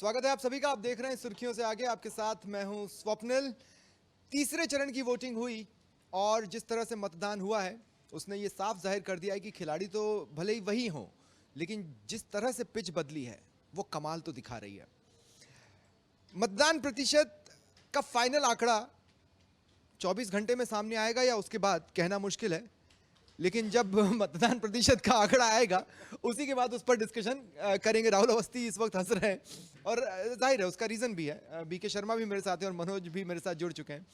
स्वागत है आप सभी का। आप देख रहे हैं सुर्खियों से आगे, आपके साथ मैं हूं स्वप्निल। तीसरे चरण की वोटिंग हुई और जिस तरह से मतदान हुआ है उसने ये साफ जाहिर कर दिया है कि खिलाड़ी तो भले ही वही हों, लेकिन जिस तरह से पिच बदली है वो कमाल तो दिखा रही है। मतदान प्रतिशत का फाइनल आंकड़ा 24 घंटे में सामने आएगा या उसके बाद कहना मुश्किल है, लेकिन जब मतदान प्रतिशत का आंकड़ा आएगा उसी के बाद उस पर डिस्कशन करेंगे। राहुल अवस्थी इस वक्त हंस रहे हैं और जाहिर है उसका रीजन भी है। बीके शर्मा भी मेरे साथ हैं और मनोज भी मेरे साथ जुड़ चुके हैं।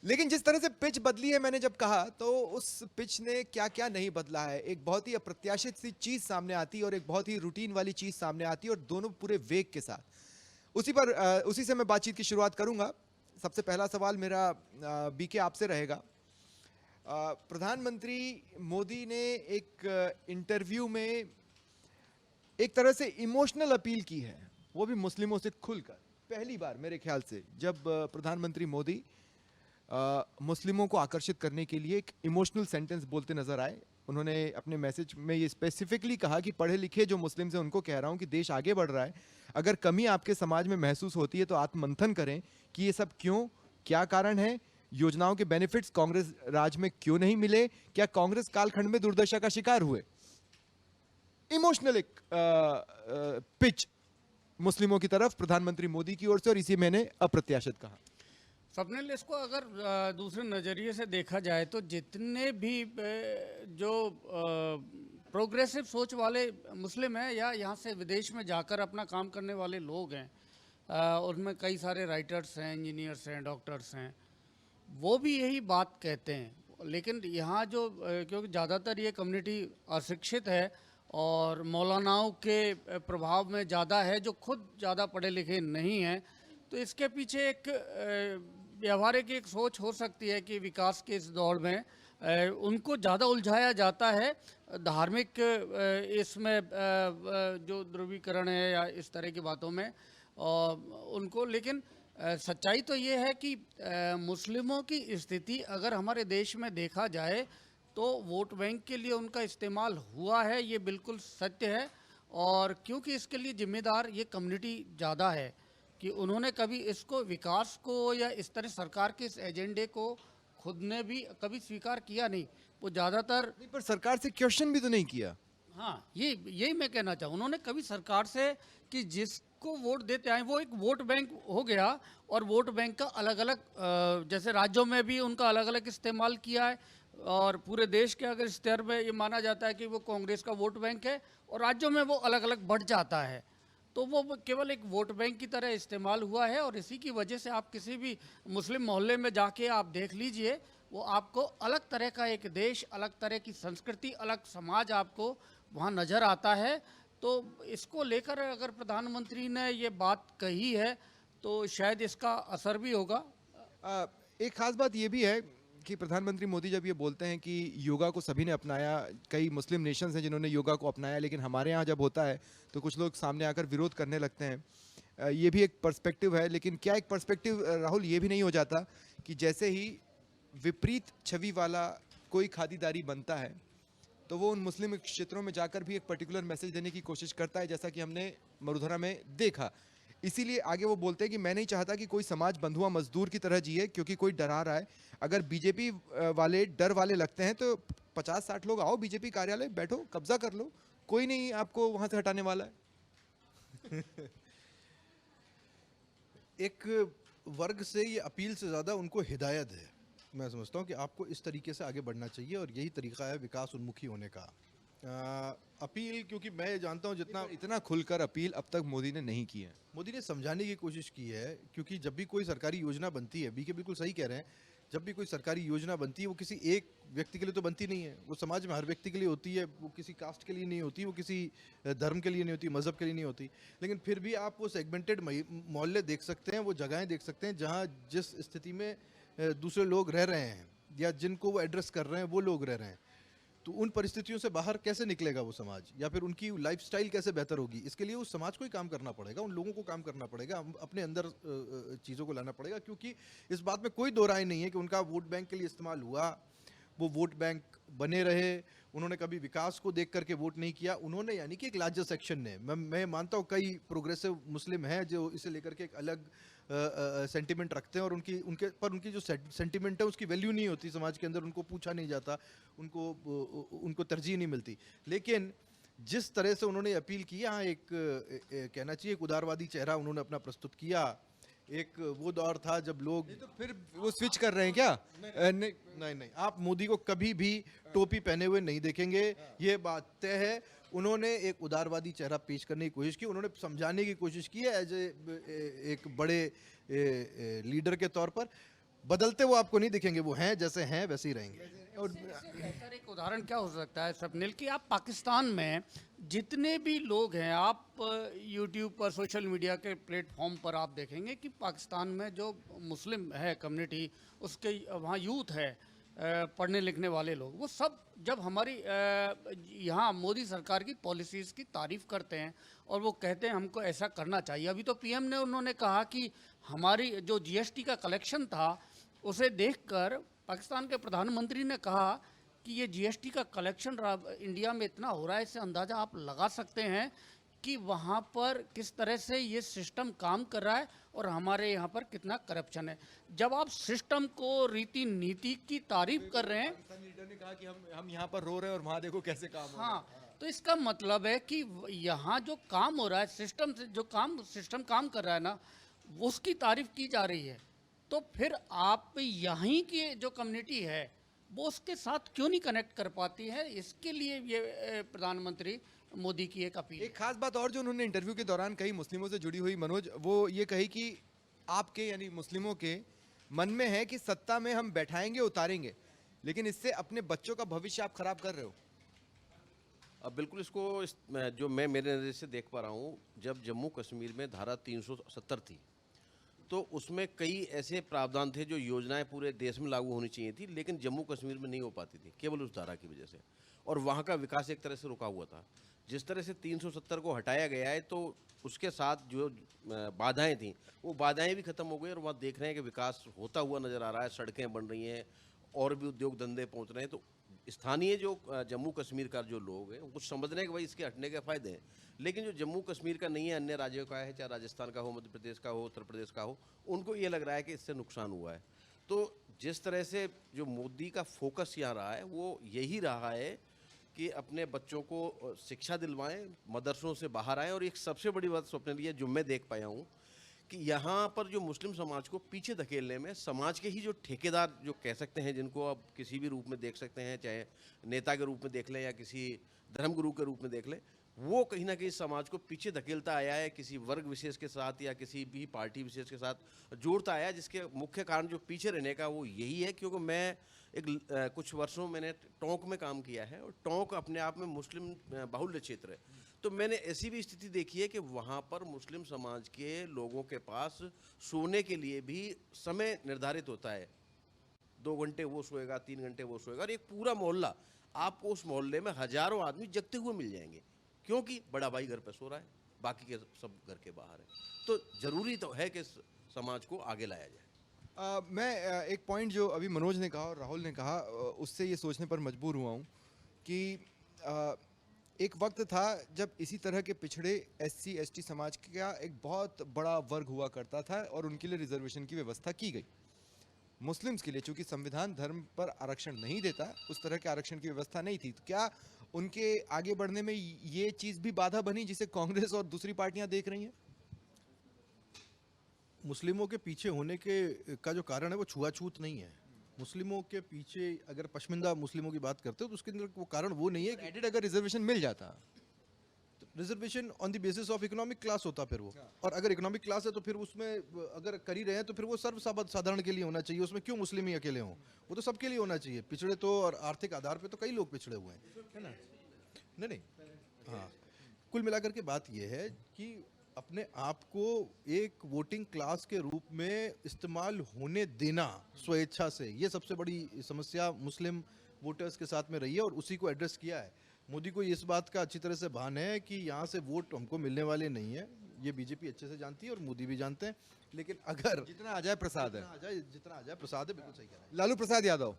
लेकिन जिस तरह से पिच बदली है, मैंने जब कहा तो उस पिच ने क्या क्या नहीं बदला है। एक बहुत ही अप्रत्याशित सी चीज सामने आती है और एक बहुत ही रूटीन वाली चीज सामने आती है, और दोनों पूरे वेग के साथ। उसी से मैं बातचीत की शुरुआत करूंगा। सबसे पहला सवाल मेरा बीके आपसे रहेगा। प्रधानमंत्री मोदी ने एक इंटरव्यू में एक तरह से इमोशनल अपील की है, वो भी मुस्लिमों से खुलकर। पहली बार मेरे ख्याल से जब प्रधानमंत्री मोदी मुस्लिमों को आकर्षित करने के लिए एक इमोशनल सेंटेंस बोलते नजर आए। उन्होंने अपने मैसेज में ये स्पेसिफिकली कहा कि पढ़े लिखे जो मुस्लिम्स हैं उनको कह रहा हूं कि देश आगे बढ़ रहा है। अगर कमी आपके समाज में महसूस होती है तो आत्ममंथन करें कि ये सब क्यों, क्या कारण है। योजनाओं के बेनिफिट्स कांग्रेस राज में क्यों नहीं मिले, क्या कांग्रेस कालखंड में दुर्दशा का शिकार हुए। इमोशनल एक पिच मुस्लिमों की तरफ प्रधानमंत्री मोदी की ओर से, और इसी मैंने अप्रत्याशित कहा। स्वप्निल, इसको अगर दूसरे नज़रिए से देखा जाए तो जितने भी जो प्रोग्रेसिव सोच वाले मुस्लिम हैं या यहाँ से विदेश में जाकर अपना काम करने वाले लोग हैं, उनमें कई सारे राइटर्स हैं, इंजीनियर्स हैं, डॉक्टर्स हैं, वो भी यही बात कहते हैं। लेकिन यहाँ जो क्योंकि ज़्यादातर ये कम्युनिटी अशिक्षित है और मौलानाओं के प्रभाव में ज़्यादा है, जो खुद ज़्यादा पढ़े लिखे नहीं हैं, तो इसके पीछे एक व्यवहारिक एक सोच हो सकती है कि विकास के इस दौर में उनको ज़्यादा उलझाया जाता है धार्मिक इसमें जो ध्रुवीकरण है या इस तरह की बातों में उनको। लेकिन सच्चाई तो ये है कि मुस्लिमों की स्थिति अगर हमारे देश में देखा जाए तो वोट बैंक के लिए उनका इस्तेमाल हुआ है, ये बिल्कुल सत्य है। और क्योंकि इसके लिए जिम्मेदार ये कम्युनिटी ज़्यादा है कि उन्होंने कभी इसको विकास को या इस तरह सरकार के इस एजेंडे को खुद ने भी कभी स्वीकार किया नहीं। वो ज़्यादातर नहीं, पर सरकार से क्वेश्चन भी तो नहीं किया। हाँ, यही मैं कहना चाहूँ। उन्होंने कभी सरकार से कि जिसको वोट देते आए वो एक वोट बैंक हो गया, और वोट बैंक का अलग अलग जैसे राज्यों में भी उनका अलग अलग इस्तेमाल किया है, और पूरे देश के अगर स्तर में ये माना जाता है कि वो कांग्रेस का वोट बैंक है, और राज्यों में वो अलग अलग बढ़ जाता है, तो वो केवल एक वोट बैंक की तरह इस्तेमाल हुआ है। और इसी की वजह से आप किसी भी मुस्लिम मोहल्ले में जाके आप देख लीजिए, वो आपको अलग तरह का एक देश, अलग तरह की संस्कृति, अलग समाज आपको वहाँ नज़र आता है। तो इसको लेकर अगर प्रधानमंत्री ने ये बात कही है तो शायद इसका असर भी होगा। एक खास बात यह भी है कि प्रधानमंत्री मोदी जब ये बोलते हैं कि योगा को सभी ने अपनाया, कई मुस्लिम नेशंस हैं जिन्होंने योगा को अपनाया, लेकिन हमारे यहाँ जब होता है तो कुछ लोग सामने आकर विरोध करने लगते हैं। ये भी एक पर्सपेक्टिव है। लेकिन क्या एक पर्सपेक्टिव राहुल ये भी नहीं हो जाता कि जैसे ही विपरीत छवि वाला कोई खादीदारी बनता है तो वो उन मुस्लिम क्षेत्रों में जाकर भी एक पर्टिकुलर मैसेज देने की कोशिश करता है, जैसा कि हमने मरुधरा में देखा। इसीलिए आगे वो बोलते हैं कि मैं नहीं चाहता कि कोई समाज बंधुआ मजदूर की तरह जिए, क्योंकि कोई डरा रहा है। अगर बीजेपी वाले डर वाले लगते हैं तो 50-60 लोग आओ बीजेपी कार्यालय, बैठो, कब्जा कर लो, कोई नहीं आपको वहां से हटाने वाला है। एक वर्ग से ये अपील से ज़्यादा उनको हिदायत है। मैं समझता हूँ कि आपको इस तरीके से आगे बढ़ना चाहिए और यही तरीका है विकास उन्मुखी होने का। अपील, क्योंकि मैं जानता हूँ जितना इतना खुलकर अपील अब तक मोदी ने नहीं की है। मोदी ने समझाने की कोशिश की है, क्योंकि जब भी कोई सरकारी योजना बनती है, बीके बिल्कुल सही कह रहे हैं, जब भी कोई सरकारी योजना बनती है वो किसी एक व्यक्ति के लिए तो बनती नहीं है, वो समाज में हर व्यक्ति के लिए होती है। वो किसी कास्ट के लिए नहीं होती, वो किसी धर्म के लिए नहीं होती, मज़हब के लिए नहीं होती। लेकिन फिर भी आप वो सेगमेंटेड मोहल्ले देख सकते हैं, वो जगहें देख सकते हैं जहाँ जिस स्थिति में दूसरे लोग रह रहे हैं या जिनको वो एड्रेस कर रहे हैं वो लोग रह रहे हैं। तो उन परिस्थितियों से बाहर कैसे निकलेगा वो समाज, या फिर उनकी लाइफस्टाइल कैसे बेहतर होगी, इसके लिए उस समाज को ही काम करना पड़ेगा, उन लोगों को काम करना पड़ेगा, अपने अंदर चीज़ों को लाना पड़ेगा। क्योंकि इस बात में कोई दो राय नहीं है कि उनका वोट बैंक के लिए इस्तेमाल हुआ, वो वोट बैंक बने रहे, उन्होंने कभी विकास को देख करके वोट नहीं किया। उन्होंने यानी कि एक लार्जर सेक्शन ने, मैं मानता हूँ कई प्रोग्रेसिव मुस्लिम हैं जो इसे लेकर के एक अलग सेंटिमेंट रखते हैं, और उनकी जो सेंटिमेंट है उसकी वैल्यू नहीं होती समाज के अंदर, उनको पूछा नहीं जाता, उनको तरजीह नहीं मिलती। लेकिन जिस तरह से उन्होंने अपील की, यहाँ एक कहना चाहिए एक उदारवादी चेहरा उन्होंने अपना प्रस्तुत किया। एक वो दौर था जब लोग, तो फिर वो स्विच कर रहे हैं क्या? नहीं, नहीं, आप मोदी को कभी भी टोपी पहने हुए नहीं देखेंगे, ये बात तय है। उन्होंने एक उदारवादी चेहरा पेश करने की कोशिश की, उन्होंने समझाने की कोशिश की है एज एक बड़े लीडर के तौर पर। बदलते वो आपको नहीं दिखेंगे, वो हैं जैसे हैं वैसे ही रहेंगे। और बेहतर एक उदाहरण क्या हो सकता है स्वप्निल, कि आप पाकिस्तान में जितने भी लोग हैं, आप यूट्यूब पर सोशल मीडिया के प्लेटफॉर्म पर आप देखेंगे कि पाकिस्तान में जो मुस्लिम है कम्युनिटी, उसके वहाँ यूथ है, पढ़ने लिखने वाले लोग, वो सब जब हमारी यहाँ मोदी सरकार की पॉलिसीज़ की तारीफ़ करते हैं और वो कहते हैं हमको ऐसा करना चाहिए। अभी तो पीएम ने उन्होंने कहा कि हमारी जो जीएसटी का कलेक्शन था उसे देखकर पाकिस्तान के प्रधानमंत्री ने कहा कि ये जीएसटी का कलेक्शन इंडिया में इतना हो रहा है, इससे अंदाज़ा आप लगा सकते हैं कि वहाँ पर किस तरह से ये सिस्टम काम कर रहा है और हमारे यहाँ पर कितना करप्शन है। जब आप सिस्टम को, रीति नीति की तारीफ कर रहे हैं, पाकिस्तानी लीडर ने कहा कि हम यहाँ पर रो रहे हैं और वहाँ देखो कैसे काम हो रहा है। हाँ, तो इसका मतलब है कि यहाँ जो काम हो रहा है, सिस्टम से जो सिस्टम काम कर रहा है ना, उसकी तारीफ की जा रही है। तो फिर आप यहीं की जो कम्युनिटी है वो उसके साथ क्यों नहीं कनेक्ट कर पाती है? इसके लिए ये प्रधानमंत्री मोदी की एक अपील। एक खास बात और जो उन्होंने इंटरव्यू के दौरान कही मुस्लिमों से जुड़ी हुई, मनोज, वो ये कही कि आपके यानी मुस्लिमों के मन में है कि सत्ता में हम बैठाएंगे उतारेंगे, लेकिन इससे अपने बच्चों का भविष्य आप खराब कर रहे हो। अब बिल्कुल जो मैं मेरे नज़र से देख पा रहा हूँ, जब जम्मू कश्मीर में धारा 370 थी तो उसमें कई ऐसे प्रावधान थे जो योजनाएं पूरे देश में लागू होनी चाहिए थी, लेकिन जम्मू कश्मीर में नहीं हो पाती थी केवल उस धारा की वजह से, और वहाँ का विकास एक तरह से रुका हुआ था। जिस तरह से 370 को हटाया गया है तो उसके साथ जो बाधाएं थी वो बाधाएं भी खत्म हो गई, और वहाँ देख रहे हैं कि विकास होता हुआ नज़र आ रहा है, सड़कें बन रही हैं और भी उद्योग धंधे पहुँच रहे हैं। तो स्थानीय जो जम्मू कश्मीर का जो लोग हैं वो समझ रहे हैं कि भाई इसके हटने के फ़ायदे हैं, लेकिन जो जम्मू कश्मीर का नहीं है, अन्य राज्यों का है, चाहे राजस्थान का हो, मध्य प्रदेश का हो, उत्तर प्रदेश का हो, उनको ये लग रहा है कि इससे नुकसान हुआ है। तो जिस तरह से जो मोदी का फोकस यहाँ रहा है वो यही रहा है कि अपने बच्चों को शिक्षा दिलवाएं, मदरसों से बाहर आएँ। और एक सबसे बड़ी बात स्वप्निल ये जो मैं देख पाया हूँ कि यहाँ पर जो मुस्लिम समाज को पीछे धकेलने में समाज के ही जो ठेकेदार जो कह सकते हैं, जिनको आप किसी भी रूप में देख सकते हैं, चाहे नेता के रूप में देख लें या किसी धर्मगुरु के रूप में देख लें, वो कहीं ना कहीं समाज को पीछे धकेलता आया है, किसी वर्ग विशेष के साथ या किसी भी पार्टी विशेष के साथ जोड़ता आया है। जिसके मुख्य कारण जो पीछे रहने का वो यही है, क्योंकि मैं कुछ वर्षों मैंने टोंक में काम किया है और टोंक अपने आप में मुस्लिम बाहुल्य क्षेत्र है। तो मैंने ऐसी भी स्थिति देखी है कि वहाँ पर मुस्लिम समाज के लोगों के पास सोने के लिए भी समय निर्धारित होता है, 2 घंटे वो सोएगा, 3 घंटे वो सोएगा, और एक पूरा मोहल्ला, आपको उस मोहल्ले में हजारों आदमी जगते हुए मिल जाएंगे, क्योंकि बड़ा भाई घर पे सो रहा है, बाकी के सब घर के बाहर है। तो ज़रूरी तो है कि समाज को आगे लाया जाए। मैं एक पॉइंट जो अभी मनोज ने कहा और राहुल ने कहा, उससे ये सोचने पर मजबूर हुआ हूँ कि एक वक्त था जब इसी तरह के पिछड़े SC ST समाज का एक बहुत बड़ा वर्ग हुआ करता था और उनके लिए रिजर्वेशन की व्यवस्था की गई। मुस्लिम्स के लिए चूंकि संविधान धर्म पर आरक्षण नहीं देता, उस तरह के आरक्षण की व्यवस्था नहीं थी। तो क्या उनके आगे बढ़ने में ये चीज़ भी बाधा बनी जिसे कांग्रेस और दूसरी पार्टियां देख रही हैं? मुस्लिमों के पीछे होने का जो कारण है वो छुआछूत नहीं है। मुस्लिमों के पीछे अगर पश्मिंदा मुस्लिमों की बात करते हो तो उसके अंदर वो कारण वो नहीं है कि एडेड अगर रिजर्वेशन मिल जाता, reservation on the basis of economic class होता फिर वो, और अगर इकोनॉमिक क्लास है तो फिर उसमें अगर कर ही रहे हैं तो फिर वो सर्व साधारण के लिए होना चाहिए। उसमें क्यों मुस्लिम ही अकेले हों? वो तो सबके लिए होना चाहिए। पिछड़े तो और आर्थिक आधार पे तो कई लोग पिछड़े हुए हैं, है ना? नहीं, हाँ, कुल मिलाकर के बात ये है कि अपने आप को एक वोटिंग क्लास के रूप में इस्तेमाल होने देना स्वेच्छा से, ये सबसे बड़ी समस्या मुस्लिम वोटर्स के साथ में रही है और उसी को एड्रेस किया है। मोदी को इस बात का अच्छी तरह से भान है कि यहाँ से वोट हमको मिलने वाले नहीं है, ये बीजेपी अच्छे से जानती है और मोदी भी जानते हैं। लेकिन अगर जितना अजय प्रसाद है, जितना अजय प्रसाद है, बिल्कुल सही कह रहे हैं। लालू प्रसाद यादव,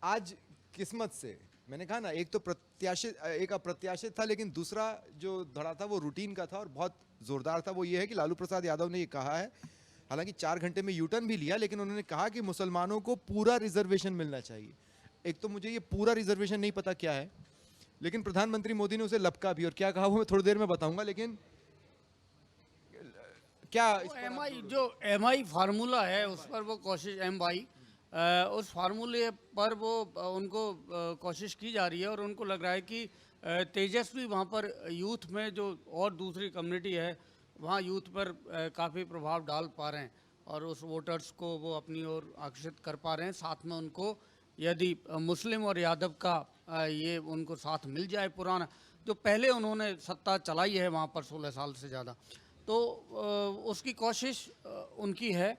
आज किस्मत से, मैंने कहा ना, एक तो प्रत्याशित, एक अप्रत्याशित था, लेकिन दूसरा जो धड़ा था वो रूटीन का था और बहुत जोरदार था। वो ये है कि लालू प्रसाद यादव ने ये कहा है, हालांकि 4 घंटे में यूटर्न भी लिया, लेकिन उन्होंने कहा कि मुसलमानों को पूरा रिजर्वेशन मिलना चाहिए। एक तो मुझे ये पूरा रिजर्वेशन नहीं पता क्या है, लेकिन प्रधानमंत्री मोदी ने उसे लपका भी, और क्या कहा वो मैं थोड़ी देर में बताऊंगा। लेकिन क्या इस पर आप- एमआई जो एमआई फार्मूला है उस पर वो कोशिश एमवाई उस फार्मूले पर वो उनको कोशिश की जा रही है, और उनको लग रहा है कि तेजस्वी वहाँ पर यूथ में जो और दूसरी कम्युनिटी है वहाँ यूथ पर काफ़ी प्रभाव डाल पा रहे हैं और उस वोटर्स को वो अपनी ओर आकर्षित कर पा रहे हैं। साथ में उनको यदि मुस्लिम और यादव का ये उनको साथ मिल जाए, पुराना जो पहले उन्होंने सत्ता चलाई है वहाँ पर 16 साल से ज़्यादा, तो उसकी कोशिश उनकी है।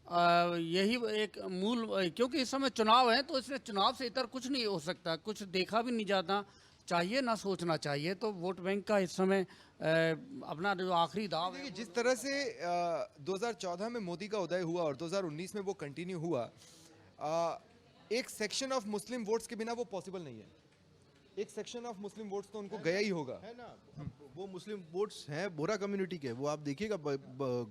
यही एक मूल, क्योंकि इस समय चुनाव है तो इसमें चुनाव से इतर कुछ नहीं हो सकता, कुछ देखा भी नहीं जाता चाहिए, ना सोचना चाहिए। तो वोट बैंक का इस समय अपना जो आखिरी दाव है, देखिए, जिस तरह से 2014 में मोदी का उदय हुआ और 2019 में वो कंटिन्यू हुआ, एक सेक्शन ऑफ मुस्लिम वोट्स के बिना वो पॉसिबल नहीं है। एक सेक्शन ऑफ मुस्लिम वोट्स तो उनको गया ही होगा। है ना, वो मुस्लिम वोट्स हैं बोहरा कम्युनिटी के। वो आप देखिएगा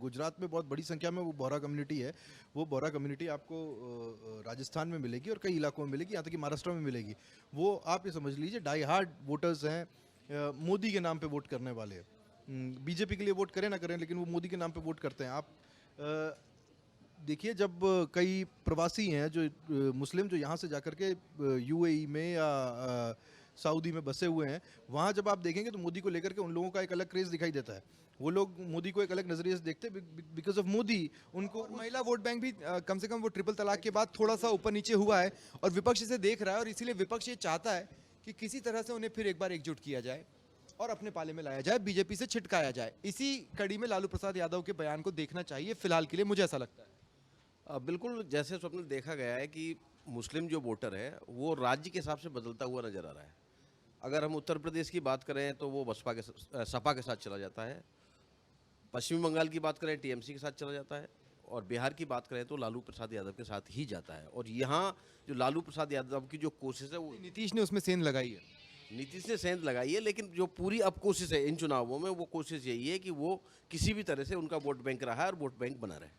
गुजरात में बहुत बड़ी संख्या में वो बोहरा कम्युनिटी है। वो बोहरा कम्युनिटी आपको राजस्थान में मिलेगी और कई इलाकों में मिलेगी, यहाँ तक कि महाराष्ट्र में मिलेगी। वो आप ये समझ लीजिए डाई हार्ड वोटर्स हैं, मोदी के नाम पे वोट करने वाले। बीजेपी के लिए वोट करें ना करें, लेकिन वो मोदी के नाम पे वोट करते हैं। आप देखिए, जब कई प्रवासी हैं जो मुस्लिम जो यहाँ से जाकर के यूएई में या सऊदी में बसे हुए हैं, वहाँ जब आप देखेंगे तो मोदी को लेकर के उन लोगों का एक अलग क्रेज दिखाई देता है। वो लोग मोदी को एक अलग नजरिए से देखते हैं बिकॉज ऑफ मोदी। उनको और महिला वोट बैंक भी कम से कम वो ट्रिपल तलाक के बाद थोड़ा सा ऊपर नीचे हुआ है, और विपक्ष इसे देख रहा है, और इसीलिए विपक्ष ये चाहता है कि किसी तरह से उन्हें फिर एक बार एकजुट किया जाए और अपने पाले में लाया जाए, बीजेपी से छिटकाया जाए। इसी कड़ी में लालू प्रसाद यादव के बयान को देखना चाहिए फिलहाल के लिए, मुझे ऐसा लगता है। बिल्कुल, जैसे स्वप्न देखा गया है कि मुस्लिम जो वोटर है वो राज्य के हिसाब से बदलता हुआ नजर आ रहा है। अगर हम उत्तर प्रदेश की बात करें तो वो बसपा के सपा के साथ चला जाता है, पश्चिम बंगाल की बात करें टीएमसी के साथ चला जाता है, और बिहार की बात करें तो लालू प्रसाद यादव के साथ ही जाता है। और यहाँ जो लालू प्रसाद यादव की जो कोशिश है वो नीतीश ने उसमें सेंध लगाई है। नीतीश ने सेंध लगाई है, लेकिन जो पूरी अब कोशिश है इन चुनावों में, वो कोशिश यही है कि वो किसी भी तरह से उनका वोट बैंक रहा है और वोट बैंक बना रहे।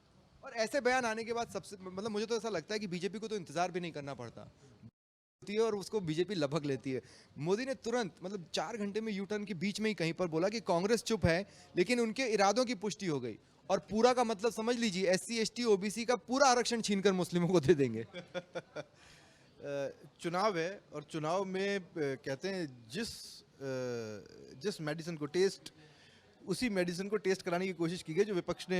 और ऐसे बयान आने के बाद सबसे, मतलब मुझे तो ऐसा लगता है कि बीजेपी को तो इंतजार भी नहीं करना पड़ता होती है और उसको बीजेपी लपक लेती है। मोदी ने तुरंत, मतलब 4 घंटे में यू टर्न के बीच में ही कहीं पर बोला कि कांग्रेस चुप है, लेकिन उनके इरादों की पुष्टि हो गई। और पूरा का मतलब समझ लीजिए, SC ST OBC का पूरा आरक्षण छीनकर मुस्लिमों को दे देंगे। चुनाव है, और चुनाव में कहते हैं जिस मेडिसिन को टेस्ट, उसी मेडिसिन को टेस्ट कराने की कोशिश की गई जो विपक्ष ने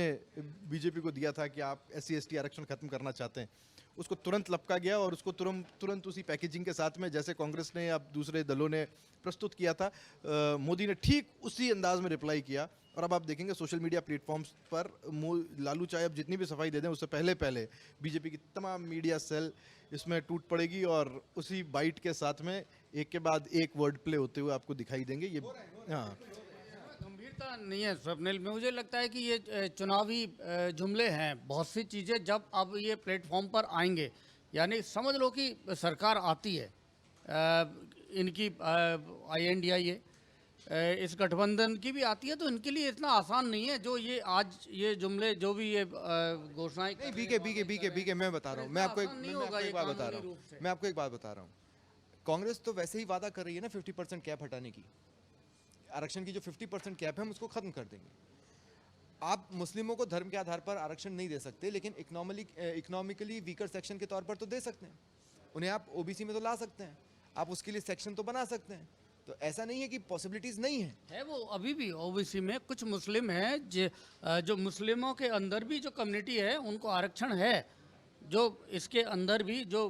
बीजेपी को दिया था कि आप SC ST आरक्षण खत्म करना चाहते हैं। उसको तुरंत लपका गया, और उसको तुरंत उसी पैकेजिंग के साथ में, जैसे कांग्रेस ने या दूसरे दलों ने प्रस्तुत किया था, मोदी ने ठीक उसी अंदाज में रिप्लाई किया। और अब आप देखेंगे सोशल मीडिया प्लेटफॉर्म्स पर लालू चाहे अब जितनी भी सफाई दे दें, उससे पहले बीजेपी की तमाम मीडिया सेल इसमें टूट पड़ेगी, और उसी बाइट के साथ में एक के बाद एक वर्ड प्ले होते हुए आपको दिखाई देंगे। ये हाँ, गंभीरता नहीं है स्वप्निल में। मुझे लगता है कि ये चुनावी जुमले हैं, बहुत सी चीज़ें जब अब ये प्लेटफॉर्म पर आएंगे, यानी समझ लो कि सरकार आती है इनकी INDIA इस गठबंधन की भी आती है, तो इनके लिए इतना आसान नहीं है जो ये आज ये जुमले जो भी ये घोषणाएं नहीं, बीके मैं बता रहा हूँ, मैं आपको एक बात बता रहा हूँ, मैं आपको एक बात बता रहा हूँ। कांग्रेस तो वैसे ही वादा कर रही है ना 50% कैप हटाने की, आरक्षण की जो 50% कैप है हम उसको खत्म कर देंगे। आप मुस्लिमों को धर्म के आधार पर आरक्षण नहीं दे सकते, लेकिन इकोनॉमिकली वीकर सेक्शन के तौर पर तो दे सकते हैं। उन्हें आप OBC में तो ला सकते हैं, आप उसके लिए सेक्शन तो बना सकते हैं। तो ऐसा नहीं है कि पॉसिबिलिटीज नहीं है वो अभी भी OBC में कुछ मुस्लिम हैं जो मुस्लिमों के अंदर भी जो कम्युनिटी है उनको आरक्षण है, जो इसके अंदर भी जो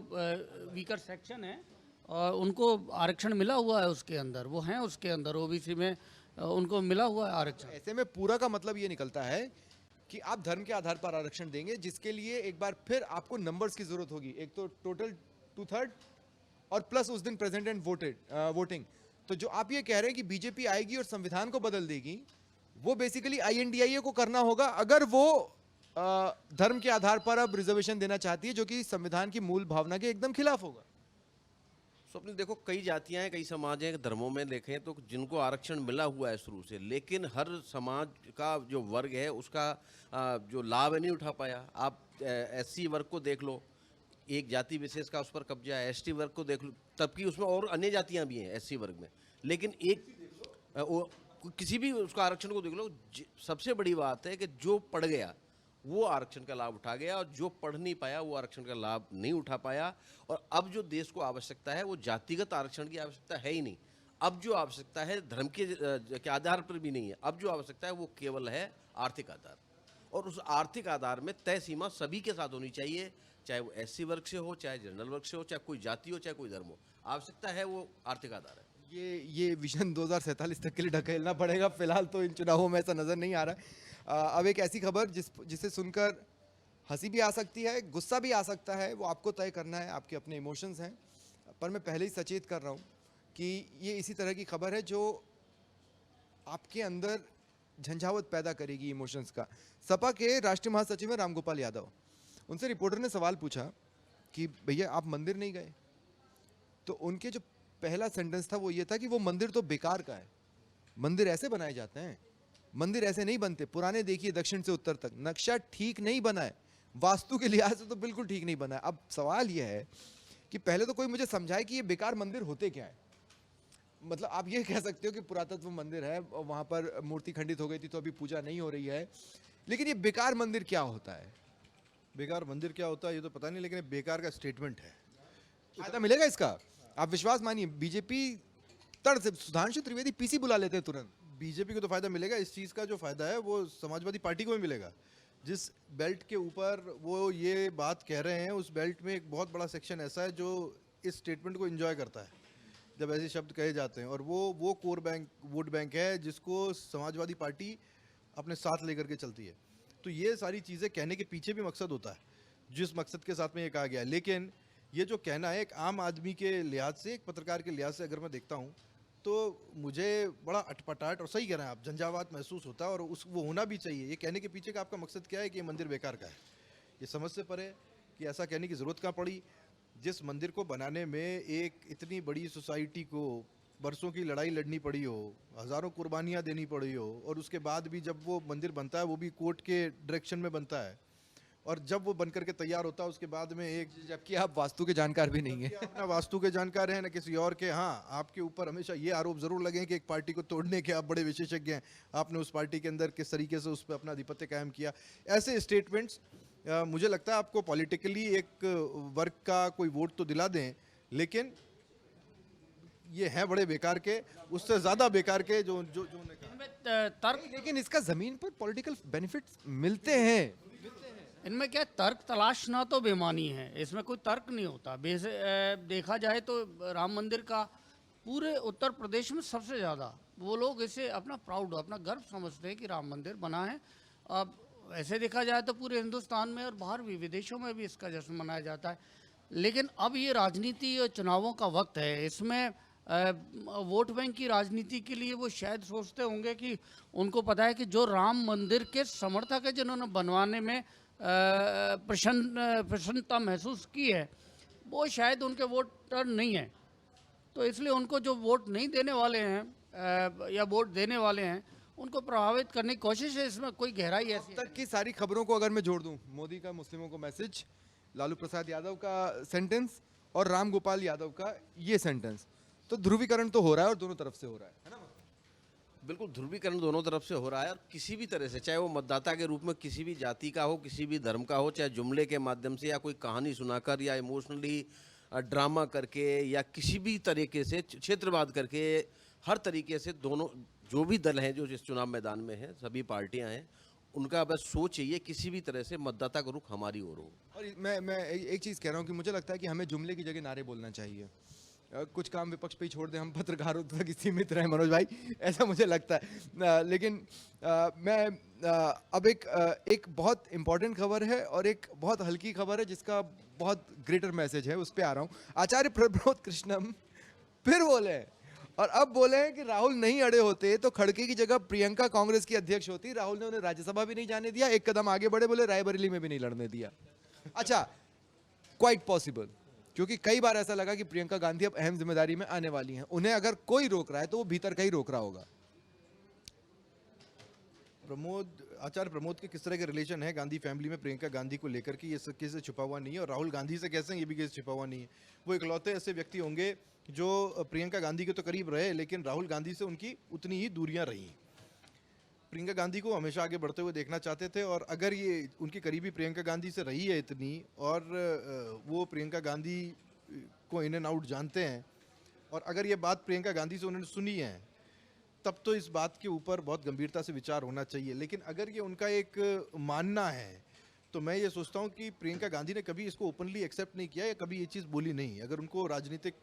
वीकर सेक्शन है और उनको आरक्षण मिला हुआ है, उसके अंदर वो हैं, उसके अंदर OBC में उनको मिला हुआ है आरक्षण। ऐसे में पूरा का मतलब ये निकलता है कि आप धर्म के आधार पर आरक्षण देंगे, जिसके लिए एक बार फिर आपको नंबर्स की जरूरत होगी। एक तो टोटल 2/3 और प्लस उस दिन प्रेजेंट एंड वोटिंग। तो जो आप ये कह रहे हैं कि बीजेपी आएगी और संविधान को बदल देगी, वो बेसिकली INDIA को करना होगा, अगर वो धर्म के आधार पर अब रिजर्वेशन देना चाहती है, जो कि संविधान की मूल भावना के एकदम खिलाफ होगा। स्वप्निल देखो, कई जातियां हैं, कई समाज हैं, धर्मों में देखें तो जिनको आरक्षण मिला हुआ है शुरू से, लेकिन हर समाज का जो वर्ग है उसका जो लाभ है नहीं उठा पाया। आप एससी वर्ग को देख लो, एक जाति विशेष का उस पर कब्जा है। एसटी वर्ग को देख लो, तबकि उसमें और अन्य जातियां भी हैं एससी वर्ग में, लेकिन एक किसी भी उसका आरक्षण को देख लो। सबसे बड़ी बात है कि जो पढ़ गया वो आरक्षण का लाभ उठा गया, और जो पढ़ नहीं पाया वो आरक्षण का लाभ नहीं उठा पाया। और अब जो देश को आवश्यकता है वो जातिगत आरक्षण की आवश्यकता है ही नहीं। अब जो आवश्यकता है धर्म के आधार पर भी नहीं है। अब जो आवश्यकता है वो केवल है आर्थिक आधार, और उस आर्थिक आधार में तय सीमा सभी के साथ होनी चाहिए, चाहे वो एससी वर्ग से हो, चाहे जनरल वर्ग से हो, चाहे कोई जाति हो, चाहे कोई धर्म हो। आवश्यकता है वो आर्थिक आधार है। ये विजन 2047 तक के लिए ढकेलना पड़ेगा, फिलहाल तो इन चुनावों में ऐसा नजर नहीं आ रहा है। अब एक ऐसी खबर जिसे सुनकर हंसी भी आ सकती है, गुस्सा भी आ सकता है, वो आपको तय करना है, आपके अपने इमोशंस हैं। पर मैं पहले ही सचेत कर रहा हूँ कि ये इसी तरह की खबर है जो आपके अंदर झंझावत पैदा करेगी इमोशंस का। सपा के राष्ट्रीय महासचिव हैं रामगोपाल यादव। उनसे रिपोर्टर ने सवाल पूछा कि भैया आप मंदिर नहीं गए, तो उनके जो पहला सेंटेंस था वो ये था कि वो मंदिर तो बेकार का है, मंदिर ऐसे बनाए जाते हैं, मंदिर ऐसे नहीं बनते। पुराने देखिए दक्षिण से उत्तर तक नक्शा ठीक नहीं बना है, वास्तु के लिहाज से तो बिल्कुल ठीक नहीं बना है। अब सवाल यह है कि पहले तो कोई मुझे समझाए कि ये बेकार मंदिर होते क्या है। मतलब आप ये कह सकते हो कि पुरातत्व मंदिर है, वहां पर मूर्ति खंडित हो गई थी तो अभी पूजा नहीं हो रही है, लेकिन ये बेकार मंदिर क्या होता है? बेकार मंदिर क्या होता है ये तो पता नहीं, लेकिन ये बेकार का स्टेटमेंट है। फायदा मिलेगा इसका, आप विश्वास मानिए। बीजेपी तड़ से सुधांशु त्रिवेदी पीसी बुला लेते हैं तुरंत। बीजेपी को तो फायदा मिलेगा, इस चीज़ का जो फायदा है वो समाजवादी पार्टी को भी मिलेगा। जिस बेल्ट के ऊपर वो ये बात कह रहे हैं, उस बेल्ट में एक बहुत बड़ा सेक्शन ऐसा है जो इस स्टेटमेंट को एंजॉय करता है जब ऐसे शब्द कहे जाते हैं, और वो कोर बैंक वोट बैंक है जिसको समाजवादी पार्टी अपने साथ लेकर के चलती है। तो ये सारी चीज़ें कहने के पीछे भी मकसद होता है, जिस मकसद के साथ में ये कहा गया है। लेकिन ये जो कहना है, एक आम आदमी के लिहाज से, एक पत्रकार के लिहाज से अगर मैं देखता हूँ तो मुझे बड़ा अटपटाट, और सही कह रहे हैं आप, झंझावात महसूस होता है। और वो होना भी चाहिए। ये कहने के पीछे का आपका मकसद क्या है कि ये मंदिर बेकार का है, ये समझ से परे कि ऐसा कहने की ज़रूरत कहाँ पड़ी। जिस मंदिर को बनाने में एक इतनी बड़ी सोसाइटी को बरसों की लड़ाई लड़नी पड़ी हो, हज़ारों कुर्बानियाँ देनी पड़ी हो, और उसके बाद भी जब वो मंदिर बनता है वो भी कोर्ट के डायरेक्शन में बनता है, और जब वो बनकर के तैयार होता है उसके बाद में एक, जबकि आप वास्तु के जानकार भी नहीं है। अपना वास्तु के जानकार हैं ना किसी और के। हाँ, आपके ऊपर हमेशा ये आरोप जरूर लगे कि एक पार्टी को तोड़ने के आप बड़े विशेषज्ञ हैं, आपने उस पार्टी के अंदर किस तरीके से उस पर अपना आधिपत्य कायम किया। ऐसे स्टेटमेंट्स मुझे लगता है आपको पॉलिटिकली एक वर्ग का कोई वोट तो दिला दें, लेकिन ये हैं बड़े बेकार के, उससे ज़्यादा बेकार के जो जो जो उन्होंने कहा। इनमें तर्क लेकिन इसका जमीन पर पॉलिटिकल बेनिफिट्स मिलते हैं। इनमें क्या तर्क तलाशना तो बेमानी है, इसमें कोई तर्क नहीं होता। देखा जाए तो राम मंदिर का पूरे उत्तर प्रदेश में सबसे ज़्यादा वो लोग इसे अपना प्राउड, अपना गर्व समझते हैं कि राम मंदिर बना है। अब ऐसे देखा जाए तो पूरे हिंदुस्तान में और बाहर भी विदेशों में भी इसका जश्न मनाया जाता है। लेकिन अब ये राजनीति और चुनावों का वक्त है, इसमें वोट बैंक की राजनीति के लिए वो शायद सोचते होंगे कि उनको पता है कि जो राम मंदिर के समर्थक है, जिन्होंने बनवाने में प्रसन्नता महसूस की है, वो शायद उनके वोटर नहीं है। तो इसलिए उनको जो वोट नहीं देने वाले हैं या वोट देने वाले हैं, उनको प्रभावित करने की कोशिश है। इसमें कोई गहराई ऐसी तक की सारी खबरों को अगर मैं जोड़ दूं, मोदी का मुस्लिमों को मैसेज, लालू प्रसाद यादव का सेंटेंस और राम गोपाल यादव का ये सेंटेंस, तो ध्रुवीकरण तो हो रहा है और दोनों तरफ से हो रहा है ना? बिल्कुल, ध्रुवीकरण दोनों तरफ से हो रहा है। और किसी भी तरह से, चाहे वो मतदाता के रूप में किसी भी जाति का हो, किसी भी धर्म का हो, चाहे जुमले के माध्यम से या कोई कहानी सुनाकर या इमोशनली ड्रामा करके या किसी भी तरीके से क्षेत्रवाद करके, हर तरीके से दोनों जो भी दल हैं जो इस चुनाव मैदान में हैं, सभी पार्टियां हैं, उनका बस सोच ये किसी भी तरह से मतदाता का रुख हमारी ओर हो। और मैं एक चीज़ कह रहा हूँ कि मुझे लगता है कि हमें जुमले की जगह नारे बोलना चाहिए। कुछ काम विपक्ष पे ही छोड़ दें, हम पत्रकारों तक सीमित रहें मनोज भाई, ऐसा मुझे लगता है। लेकिन मैं अब एक बहुत इम्पॉर्टेंट खबर है और एक बहुत हल्की खबर है जिसका बहुत ग्रेटर मैसेज है, उस पर आ रहा हूँ। आचार्य प्रबोध कृष्णम फिर बोले, और अब बोले हैं कि राहुल नहीं अड़े होते तो खड़के की जगह प्रियंका कांग्रेस की अध्यक्ष होती। राहुल ने उन्हें राज्यसभा भी नहीं जाने दिया, एक कदम आगे बढ़े, बोले रायबरेली में भी नहीं लड़ने दिया। अच्छा, क्वाइट पॉसिबल, क्योंकि कई बार ऐसा लगा कि प्रियंका गांधी अब अहम जिम्मेदारी में आने वाली हैं, उन्हें अगर कोई रोक रहा है तो वो भीतर का ही रोक रहा होगा। आचार्य प्रमोद के किस तरह के रिलेशन है गांधी फैमिली में प्रियंका गांधी को लेकर कि ये किसी से छुपा हुआ नहीं है, और राहुल गांधी से कैसे ये भी किसी से छुपा हुआ नहीं है। वो इकलौते ऐसे व्यक्ति होंगे जो प्रियंका गांधी के तो करीब रहे, लेकिन राहुल गांधी से उनकी उतनी ही दूरियां रही। प्रियंका गांधी को हमेशा आगे बढ़ते हुए देखना चाहते थे, और अगर ये उनकी करीबी प्रियंका गांधी से रही है इतनी, और वो प्रियंका गांधी को इन एंड आउट जानते हैं, और अगर ये बात प्रियंका गांधी से उन्होंने सुनी है, तब तो इस बात के ऊपर बहुत गंभीरता से विचार होना चाहिए। लेकिन अगर ये उनका एक मानना है, तो मैं ये सोचता हूँ कि प्रियंका गांधी ने कभी इसको ओपनली एक्सेप्ट नहीं किया या कभी ये चीज़ बोली नहीं। अगर उनको राजनीतिक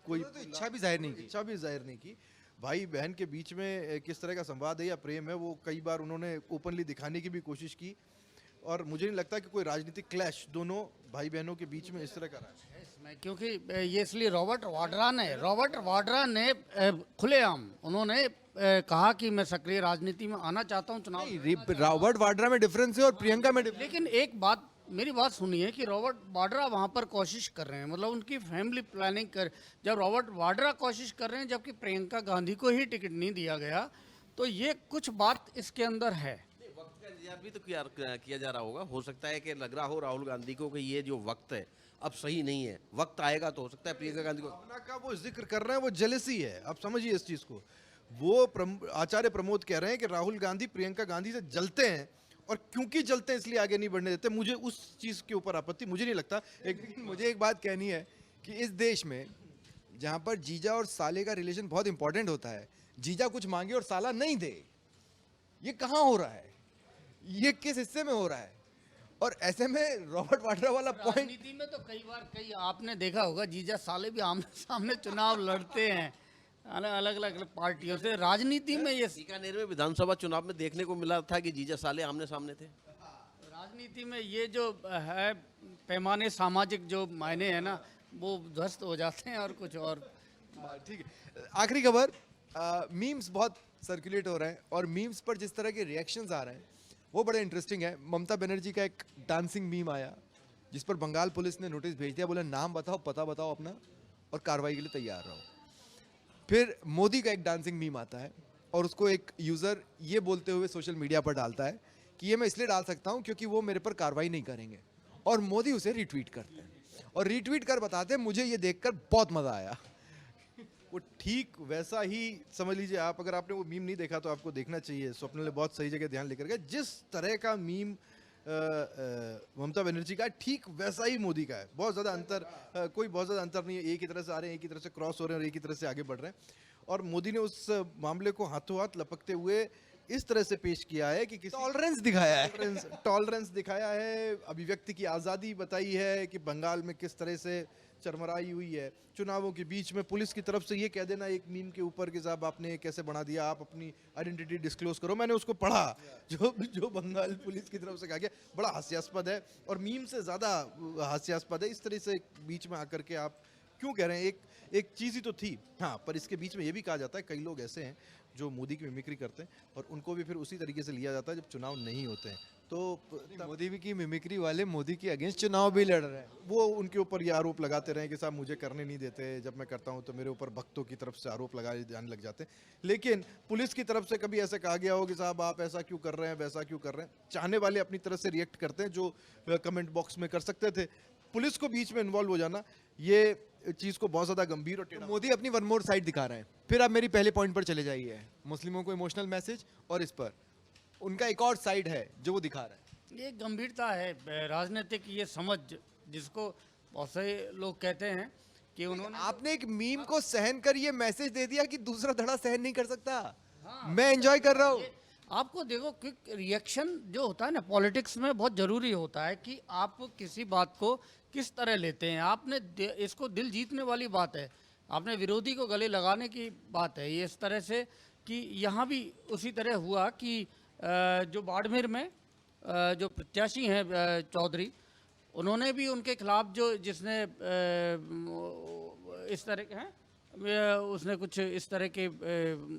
कोई तो इच्छा भी जाहिर नहीं की। इच्छा भी जाहिर नहीं की, भाई बहन के बीच में किस तरह का संवाद है या प्रेम है, वो कई बार उन्होंने ओपनली दिखाने की भी कोशिश की, और मुझे नहीं लगता कि कोई राजनीतिक क्लैश दोनों भाई बहनों के बीच में इस तरह का रहा है। इसमें क्योंकि ये इसलिए रॉबर्ट वाड्रा ने खुलेआम उन्होंने कहा कि मैं सक्रिय राजनीति में आना चाहता हूं, चुनाव रॉबर्ट वाड्रा में डिफरेंस है और प्रियंका में difference लेकिन एक बात, मेरी बात सुनिए कि रॉबर्ट वाड्रा वहां पर कोशिश कर रहे हैं, मतलब उनकी फैमिली प्लानिंग कर, जब रॉबर्ट वाड्रा कोशिश कर रहे हैं जबकि प्रियंका गांधी को ही टिकट नहीं दिया गया, तो ये कुछ बात इसके अंदर है। वक्त का इंतजार भी तो किया जा रहा होगा। हो सकता है कि लग रहा हो राहुल गांधी को कि ये जो वक्त है अब सही नहीं है, वक्त आएगा तो हो सकता है प्रियंका गांधी को। भावना का वो जिक्र कर रहे हैं, वो जेलसी है, आप समझिए इस चीज को। वो आचार्य प्रमोद कह रहे हैं कि राहुल गांधी प्रियंका गांधी से जलते हैं, और क्योंकि जलते हैं इसलिए आगे नहीं बढ़ने देते। मुझे उस चीज के ऊपर आपत्ति, मुझे नहीं लगता। मुझे एक बात कहनी है कि इस देश में जहां पर जीजा और साले का रिलेशन बहुत इंपॉर्टेंट होता है, जीजा कुछ मांगे और साला नहीं दे, ये कहां हो रहा है, ये किस हिस्से में हो रहा है? और ऐसे में रॉबर्ट वाड्रा वाला पॉइंट, राजनीति में तो कई बार आपने देखा होगा जीजा साले भी आमने सामने चुनाव लड़ते हैं अलग अलग पार्टियों से। राजनीति में ये बीकानेर में विधानसभा चुनाव में देखने को मिला था कि जीजा साले आमने सामने थे। राजनीति में ये जो है पैमाने सामाजिक जो मायने हैं ना, वो ध्वस्त हो जाते हैं और कुछ और। ठीक है। आखिरी खबर, मीम्स बहुत सर्कुलेट हो रहे हैं और मीम्स पर जिस तरह के रिएक्शंस आ रहे हैं वो बड़े इंटरेस्टिंग है। ममता बनर्जी का एक डांसिंग मीम आया जिस पर बंगाल पुलिस ने नोटिस भेज दिया, बोला नाम बताओ, पता बताओ अपना और कार्रवाई के लिए तैयार रहो। फिर मोदी का एक डांसिंग मीम आता है और उसको एक यूज़र ये बोलते हुए सोशल मीडिया पर डालता है कि ये मैं इसलिए डाल सकता हूँ क्योंकि वो मेरे पर कार्रवाई नहीं करेंगे, और मोदी उसे रिट्वीट करते हैं और रिट्वीट कर बताते हैं मुझे ये देखकर बहुत मज़ा आया। वो ठीक वैसा ही समझ लीजिए आप। अगर आपने वो मीम नहीं देखा तो आपको देखना चाहिए। स्वप्निल ने बहुत सही जगह ध्यान लेकर गए। जिस तरह का मीम ममता बनर्जी का है, ठीक वैसा ही मोदी का है। बहुत ज़्यादा अंतर कोई बहुत ज़्यादा अंतर नहीं है। एक ही तरह से आ रहे हैं, एक ही तरह से क्रॉस हो रहे हैं और एक ही तरह से आगे बढ़ रहे हैं। और मोदी ने उस मामले को हाथों हाथ लपकते हुए इस तरह से पेश किया है कि किसी टॉलरेंस दिखाया है, टॉलरेंस दिखाया है, अभिव्यक्ति की आज़ादी बताई है कि बंगाल में किस तरह से चरमराई हुई है चुनावों के बीच में। पुलिस की तरफ से ये कह देना एक मीम के ऊपर कि साहब आपने कैसे बना दिया, आप अपनी आइडेंटिटी डिस्क्लोज करो। मैंने उसको पढ़ा जो बंगाल पुलिस की तरफ से कहा गया, बड़ा हास्यास्पद है और मीम से ज़्यादा हास्यास्पद है। इस तरह से बीच में आकर के आप क्यों कह रहे हैं? एक चीज़ ही तो थी। हाँ, पर इसके बीच में ये भी कहा जाता है कई लोग ऐसे हैं जो मोदी की मिमिक्री करते हैं और उनको भी फिर उसी तरीके से लिया जाता है जब चुनाव नहीं होते हैं। तो मोदी भी की मिमिक्री वाले मोदी के अगेंस्ट चुनाव भी लड़ रहे हैं। वो उनके ऊपर ये आरोप लगाते रहे कि साहब मुझे करने नहीं देते, जब मैं करता हूं तो मेरे ऊपर भक्तों की तरफ से आरोप लगाए जाने लग जाते हैं। लेकिन पुलिस की तरफ से कभी ऐसा कहा गया हो कि साहब आप ऐसा क्यों कर रहे हैं, वैसा क्यों कर रहे हैं? चाहने वाले अपनी तरफ से रिएक्ट करते हैं जो कमेंट बॉक्स में कर सकते थे। पुलिस को बीच में इन्वॉल्व हो जाना, ये चीज़ को बहुत ज़्यादा गंभीर और टेढ़ा। मोदी अपनी वन मोर साइड दिखा रहे हैं। फिर आप मेरी पहले पॉइंट पर चले जाइए, मुस्लिमों को इमोशनल मैसेज, और इस पर उनका एक और साइड है जो वो दिखा रहे हैं। ये गंभीरता है राजनीतिक, ये समझ जिसको बहुत से लोग कहते हैं कि उन्होंने आपने एक मीम को सहन कर ये मैसेज दे दिया कि दूसरा धड़ा सहन नहीं कर सकता। मैं एंजॉय कर रहा हूँ। आपको देखो क्विक रिएक्शन जो होता है ना पॉलिटिक्स में, बहुत ज़रूरी होता है कि आप किसी बात को किस तरह लेते हैं। आपने इसको दिल जीतने वाली बात है, आपने विरोधी को गले लगाने की बात है। ये इस तरह से कि यहाँ भी उसी तरह हुआ कि जो बाड़मेर में जो प्रत्याशी हैं चौधरी, उन्होंने भी उनके खिलाफ जो जिसने इस तरह के हैं उसने कुछ इस तरह के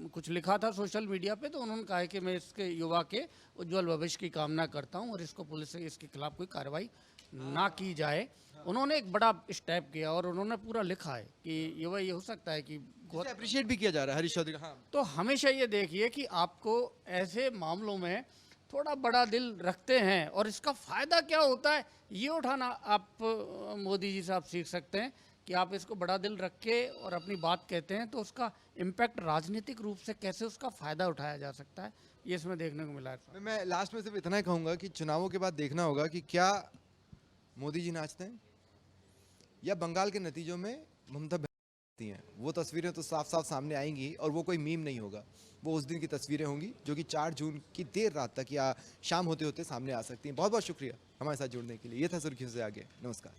कुछ लिखा था सोशल मीडिया पे, तो उन्होंने कहा है कि मैं इसके युवा के उज्जवल भविष्य की कामना करता हूं और इसको पुलिस से इसके खिलाफ कोई कार्रवाई ना की जाए। उन्होंने एक बड़ा स्टेप किया और उन्होंने पूरा लिखा है कि युवा ये हो सकता है कि जिसे अप्रिशिएट भी किया जा रहा है हरीश चौधरी का। हाँ, तो हमेशा ये देखिए कि आपको ऐसे मामलों में थोड़ा बड़ा दिल रखते हैं और इसका फ़ायदा क्या होता है ये उठाना आप मोदी जी से आप सीख सकते हैं कि आप इसको बड़ा दिल रख के और अपनी बात कहते हैं तो उसका इम्पैक्ट राजनीतिक रूप से कैसे उसका फ़ायदा उठाया जा सकता है, ये इसमें देखने को मिला है। मैं लास्ट में सिर्फ इतना ही कहूंगा कि चुनावों के बाद देखना होगा कि क्या मोदी जी नाचते हैं या बंगाल के नतीजों में ममता बनती हैं। वो तस्वीरें तो साफ साफ सामने आएंगी और वो कोई मीम नहीं होगा, वो उस दिन की तस्वीरें होंगी जो कि 4 जून की देर रात तक या शाम होते होते सामने आ सकती हैं। बहुत बहुत शुक्रिया हमारे साथ जुड़ने के लिए। ये था सुर्खियों से आगे। नमस्कार।